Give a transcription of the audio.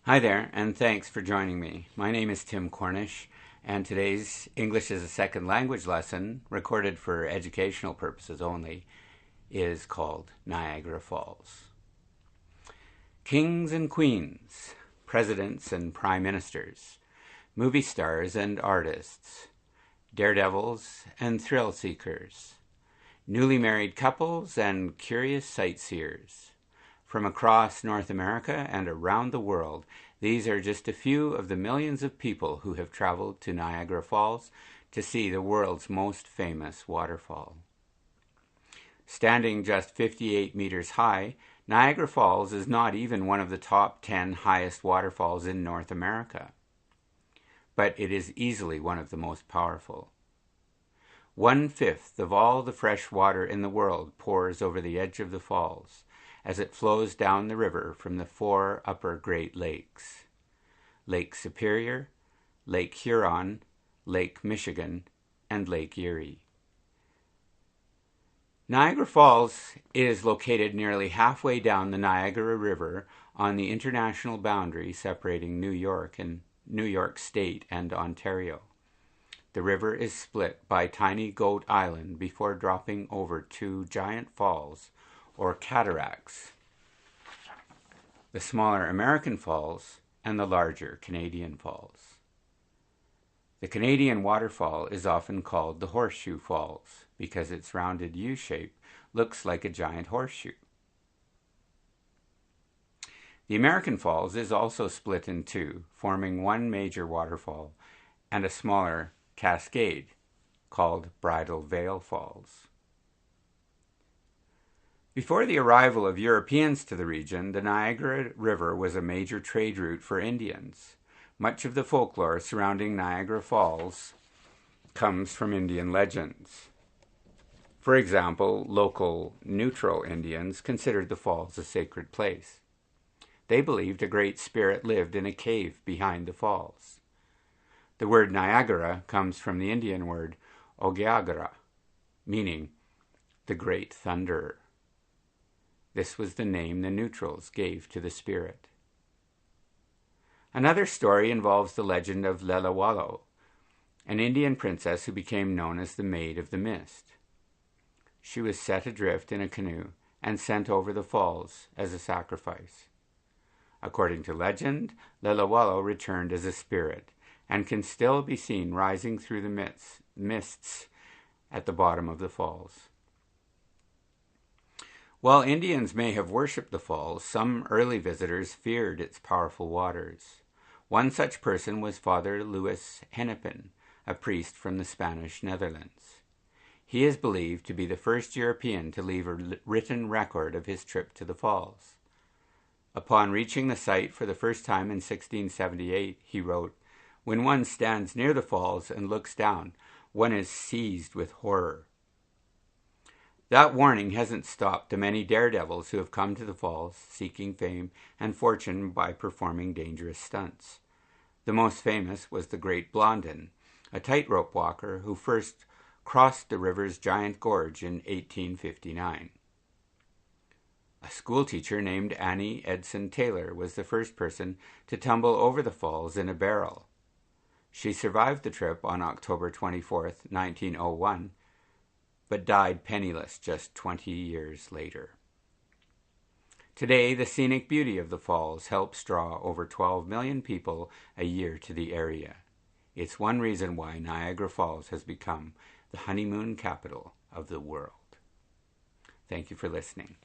Hi there, and thanks for joining me. My name is Tim Cornish, and today's English as a Second Language lesson, recorded for educational purposes only, is called Niagara Falls. Kings and queens, presidents and prime ministers, movie stars and artists, daredevils and thrill seekers, newly married couples and curious sightseers. From across North America and around the world, these are just a few of the millions of people who have traveled to Niagara Falls to see the world's most famous waterfall. Standing just 58 meters high, Niagara Falls is not even one of the top 10 highest waterfalls in North America, but it is easily one of the most powerful. 1/5 of all the fresh water in the world pours over the edge of the falls, as it flows down the river from the 4 upper Great Lakes: Lake Superior, Lake Huron, Lake Michigan, and Lake Erie. Niagara Falls is located nearly halfway down the Niagara River on the international boundary separating New York State and Ontario. The river is split by tiny Goat Island before dropping over 2 giant falls, or cataracts: the smaller American Falls and the larger Canadian Falls. The Canadian waterfall is often called the Horseshoe Falls because its rounded U shape looks like a giant horseshoe. The American Falls is also split in 2, forming one major waterfall and a smaller cascade called Bridal Veil Falls. Before the arrival of Europeans to the region, the Niagara River was a major trade route for Indians. Much of the folklore surrounding Niagara Falls comes from Indian legends. For example, local neutral Indians considered the falls a sacred place. They believed a great spirit lived in a cave behind the falls. The word Niagara comes from the Indian word Ogeagara, meaning the great thunderer. This was the name the neutrals gave to the spirit. Another story involves the legend of Lelawalo, an Indian princess who became known as the Maid of the Mist. She was set adrift in a canoe and sent over the falls as a sacrifice. According to legend, Lelawalo returned as a spirit and can still be seen rising through the mists at the bottom of the falls. While Indians may have worshipped the falls, some early visitors feared its powerful waters. One such person was Father Louis Hennepin, a priest from the Spanish Netherlands. He is believed to be the first European to leave a written record of his trip to the falls. Upon reaching the site for the first time in 1678, he wrote, "When one stands near the falls and looks down, one is seized with horror." That warning hasn't stopped the many daredevils who have come to the falls seeking fame and fortune by performing dangerous stunts. The most famous was the Great Blondin, a tightrope walker who first crossed the river's giant gorge in 1859. A schoolteacher named Annie Edson Taylor was the first person to tumble over the falls in a barrel. She survived the trip on October 24th, 1901, but died penniless just 20 years later. Today, the scenic beauty of the falls helps draw over 12 million people a year to the area. It's one reason why Niagara Falls has become the honeymoon capital of the world. Thank you for listening.